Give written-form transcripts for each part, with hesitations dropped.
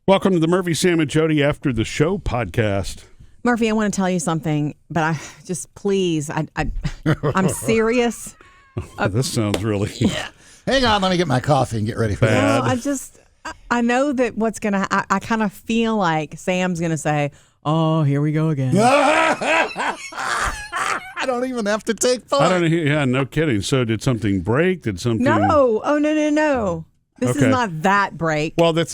Welcome to the Murphy, Sam, and Jodi After the Show podcast. Murphy, I want to tell you something, but please, I'm serious. This sounds really... Yeah. Hang on, let me get my coffee and get ready for that. Well, I know that I kind of feel like Sam's going to say, oh, here we go again. I don't even have to take fun. I don't know. Yeah, no kidding. So did something break? Did something... No. Oh, no. This is not that break. Well, that's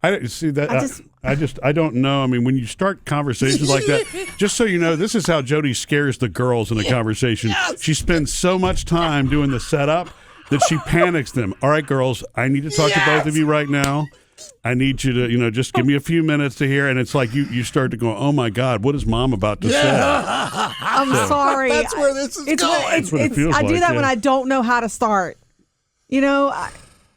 I see that. I don't know. I mean, when you start conversations like that, just so you know, this is how Jodi scares the girls in a conversation. Yes. She spends so much time doing the setup that she panics them. All right, girls, I need to talk to both of you right now. I need you to, just give me a few minutes to hear. And it's like you start to go, oh my God, what is Mom about to say? I'm sorry. That's where this is going. That's what it feels I do like, that when I don't know how to start.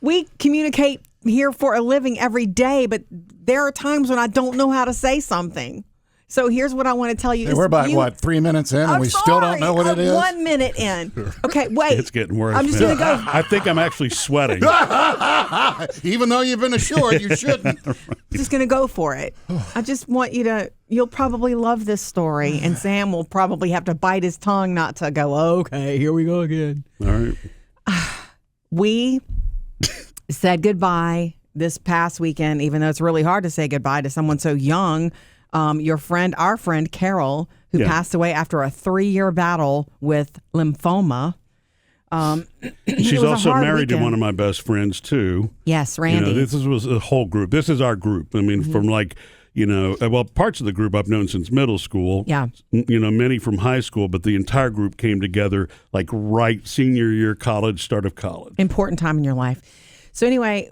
We communicate here for a living every day, but there are times when I don't know how to say something. So here's what I want to tell you. We're about, 3 minutes in and we still don't know what it is? 1 minute in. Okay, wait. It's getting worse. I'm just going to go. I think I'm actually sweating. Even though you've been assured you shouldn't. Just going to go for it. I just want you'll probably love this story, and Sam will probably have to bite his tongue not to go, okay, here we go again. All right. We said goodbye this past weekend, even though it's really hard to say goodbye to someone so young. Our friend Carol, who passed away after a 3-year battle with lymphoma. She's also married to one of my best friends, too. Yes, Randy. This was a whole group. This is our group. I mean, from parts of the group I've known since middle school. Yeah. Many from high school, but the entire group came together like right senior year college, start of college. Important time in your life. So anyway,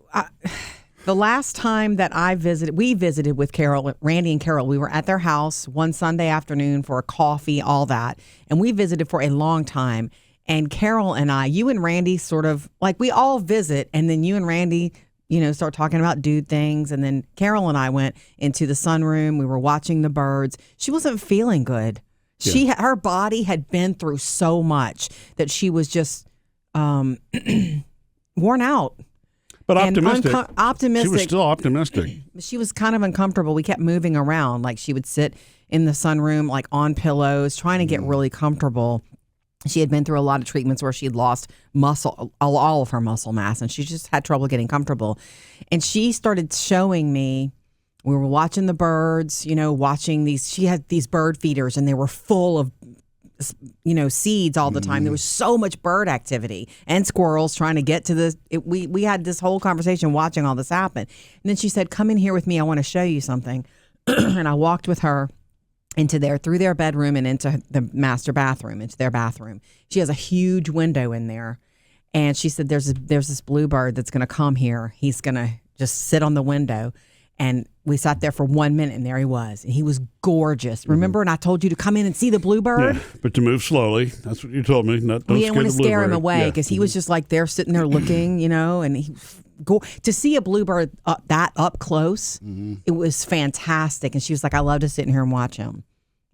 the last time that we visited with Carol, Randy and Carol, we were at their house one Sunday afternoon for a coffee, all that. And we visited for a long time. And Carol and you and Randy sort of, like we all visit, and then you and Randy, start talking about dude things. And then Carol and I went into the sunroom. We were watching the birds. She wasn't feeling good. Yeah. Her body had been through so much that she was just worn out. But optimistic. Optimistic. She was still optimistic. She was kind of uncomfortable. We kept moving around. Like she would sit in the sunroom, like on pillows, trying to get really comfortable. She had been through a lot of treatments where she had lost muscle, all of her muscle mass, and she just had trouble getting comfortable. And she started showing me, we were watching the birds, watching these, she had these bird feeders and they were full of, seeds all the time. There was so much bird activity and squirrels trying to get to we had this whole conversation watching all this happen. And then she said, come in here with me. I want to show you something. And I walked with her through their bedroom and into the master bathroom, into their bathroom. She has a huge window in there. And she said, there's this bluebird that's going to come here. He's going to just sit on the window. And we sat there for 1 minute, and there he was. And he was gorgeous. Remember? And I told you to come in and see the bluebird? Yeah, but to move slowly. That's what you told me. Don't we didn't want to scare him bluebird. away because he was just like there sitting there looking, and to see a bluebird that up close, it was fantastic. And she was like, I love to sit in here and watch him.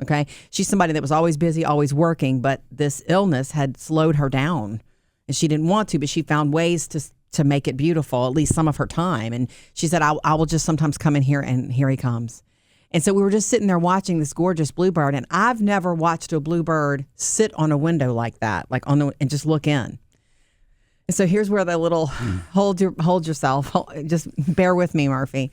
Okay. She's somebody that was always busy, always working, but this illness had slowed her down. And she didn't want to, but she found ways to make it beautiful, at least some of her time. And she said, I will just sometimes come in here, and here he comes. And so we were just sitting there watching this gorgeous bluebird. And I've never watched a bluebird sit on a window like that, and just look in. And so here's where the little hold yourself, just bear with me, Murphy.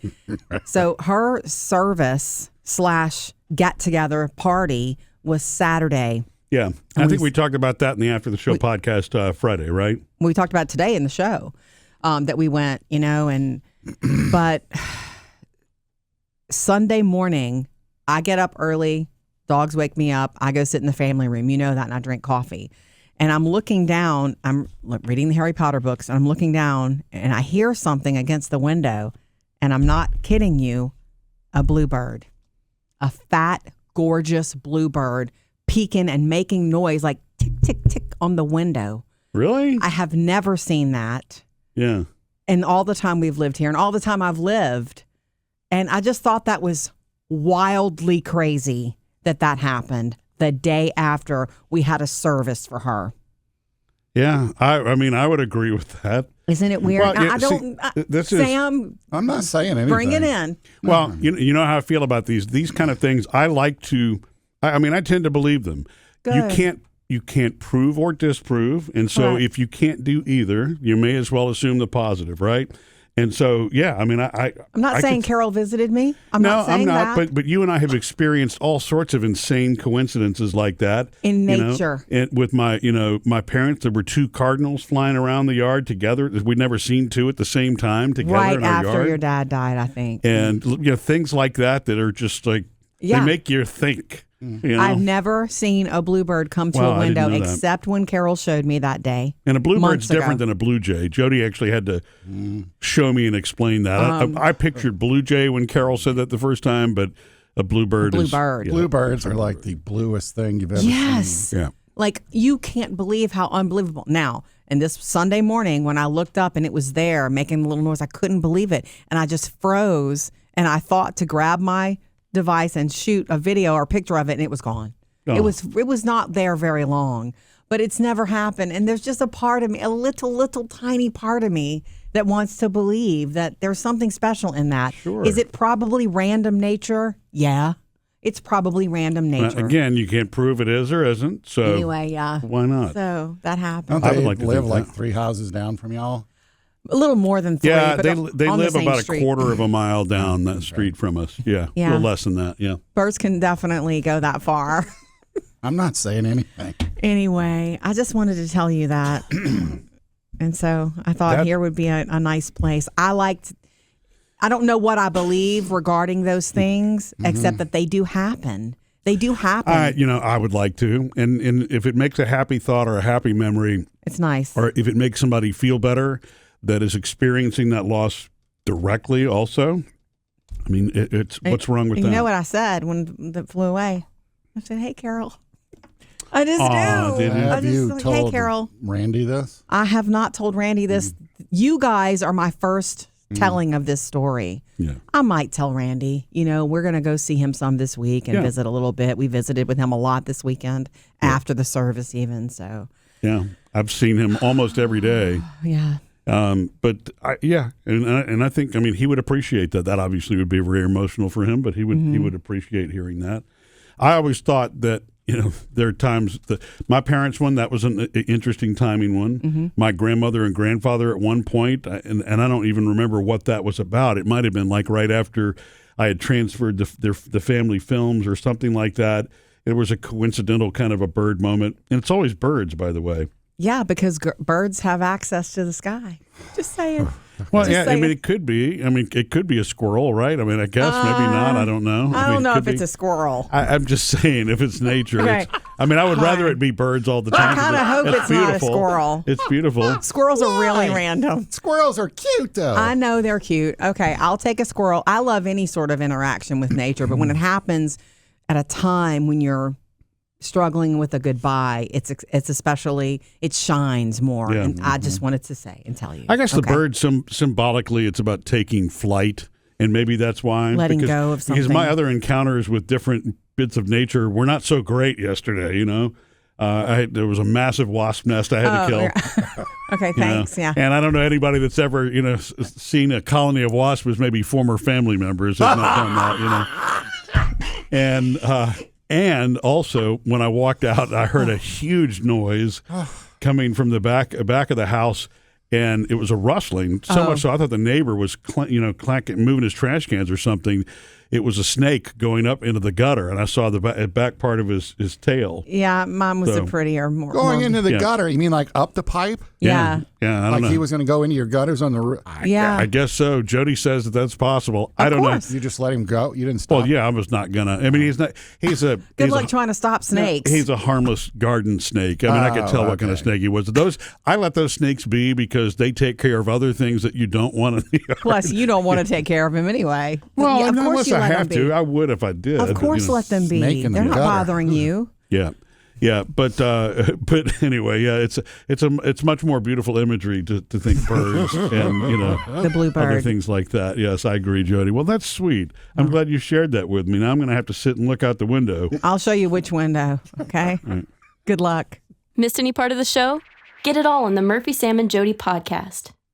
So her service / get together party was Saturday. Yeah. I think we talked about that in the After the Show podcast Friday, right? We talked about today in the show that we went, but Sunday morning, I get up early, dogs wake me up, I go sit in the family room, that, and I drink coffee. And I'm looking down, I'm reading the Harry Potter books, and I'm looking down, and I hear something against the window, and I'm not kidding you, a bluebird. A fat, gorgeous bluebird peeking and making noise like tick, tick, tick on the window. Really? I have never seen that. Yeah. And all the time we've lived here and all the time I've lived. And I just thought that was wildly crazy that happened the day after we had a service for her. Yeah. I mean, I would agree with that. Isn't it weird? Well, yeah, I don't. this is- Sam, I'm not saying anything. bring it in. Well, you know how I feel about these kind of things. I like to. I mean, I tend to believe them. Good. You can't prove or disprove, and so Correct. if you can't do either, you may as well assume the positive, right? And so, yeah, I mean, I'm not saying Carol visited me. I'm not saying that. But you and I have experienced all sorts of insane coincidences like that In you know. nature. And with my parents, there were 2 cardinals flying around the yard together. We'd never seen 2 at the same time together Right in our after yard. your dad died, I think. And things like that are just like Yeah. they make you think. You know? I've never seen a bluebird come to Well, a I didn't window know that. except when Carol showed me that day. And a bluebird's months ago. different than a blue jay. Jody actually had to show me and explain that. I pictured blue jay when Carol said that the first time, but a bluebird is... Bluebird. Yeah. Bluebirds are like the bluest thing you've ever seen. Yes. Yeah. Like, you can't believe how unbelievable. Now, and this Sunday morning when I looked up and it was there making a little noise, I couldn't believe it. And I just froze and I thought to grab my device and shoot a video or picture of it, and it was gone. Oh. It was not there very long, but it's never happened. And there's just a part of me, a little tiny part of me that wants to believe that there's something special in that. Sure. Is it probably random nature? Yeah, it's probably random nature. Again, you can't prove it is or isn't, so Anyway, yeah. why not? So that happened. Don't I they would like to live think like that. 3 houses down from y'all? A little more than 3. Yeah, but they on the live same about street. a quarter of a mile down that street from us. Yeah, Yeah. a little less than that, yeah. Birds can definitely go that far. I'm not saying anything. Anyway, I just wanted to tell you that. And so I thought here would be a nice place. I don't know what I believe regarding those things, except that they do happen. They do happen. I would like to. And if it makes a happy thought or a happy memory, It's nice. or if it makes somebody feel better that is experiencing that loss directly also, I mean, it's what's wrong with You that? know what I said when that flew away? I said, "Hey, Carol." I just Aw, do. did you? I Have just you like, told hey, Carol. Randy this? I have not told Randy this. You guys are my first telling of this story. Yeah. I might tell Randy, we're going to go see him some this week and visit a little bit. We visited with him a lot this weekend after the service even. So, Yeah. I've seen him almost every day. yeah. But and I think, he would appreciate that. That obviously would be very emotional for him, but he would appreciate hearing that. I always thought that, there are times that my parents' one, that was an interesting timing one. My grandmother and grandfather at one point, and I don't even remember what that was about. It might have been like right after I had transferred the family films or something like that. It was a coincidental kind of a bird moment. And it's always birds, by the way. Yeah, because birds have access to the sky. Just saying. Well, Just yeah, saying. it could be. It could be a squirrel, right? I guess maybe not. I don't know. I don't know it if could it's be. a squirrel. I'm just saying, if it's nature. Okay. I would rather it be birds all the time. I kinda hope it's not a beautiful. squirrel. It's beautiful. Squirrels are really Why? random. Squirrels are cute, though. I know they're cute. Okay, I'll take a squirrel. I love any sort of interaction with nature, but when it happens at a time when you're struggling with a goodbye, it shines more. Yeah. And I just wanted to say and tell you. I guess the Okay. bird, symbolically, it's about taking flight, and maybe that's why. Letting because, go of Because something. my other encounters with different bits of nature were not so great yesterday, there was a massive wasp nest I had to kill. Yeah. Okay, thanks. Yeah. And I don't know anybody that's ever, seen a colony of wasps, maybe former family members have not done that, And also, when I walked out, I heard a huge noise coming from the back of the house, and it was a rustling. So much so, I thought the neighbor was, moving his trash cans or something. It was a snake going up into the gutter, and I saw the back part of his tail. Yeah, mine was a So- prettier, more Going into the Yeah. gutter, you mean like up the pipe? Yeah. Yeah, I don't Like know. he was going to go into your gutters on the roof? Yeah. I guess so. Jody says that that's possible. I don't course. You just let him go? You didn't stop? know. Well, yeah, I was not gonna. He's not. He's a. Good he's luck a, trying to stop snakes. He's a harmless garden snake. I could tell what kind of okay. snake he was. I let those snakes be because they take care of other things that you don't want in the yard. Plus, you don't want to take care of him anyway. Well, yeah, of course unless you I let have them be. to, I would if I did. Of course, let them be. snake in They're the not gutter. bothering you. Yeah, but anyway, yeah, it's much more beautiful imagery to think birds and The other bluebird. things like that. Yes, I agree, Jody. Well, that's sweet. I'm glad you shared that with me. Now I'm going to have to sit and look out the window. I'll show you which window. Okay. Good luck. Missed any part of the show? Get it all on the Murphy, Sam, and Jody podcast.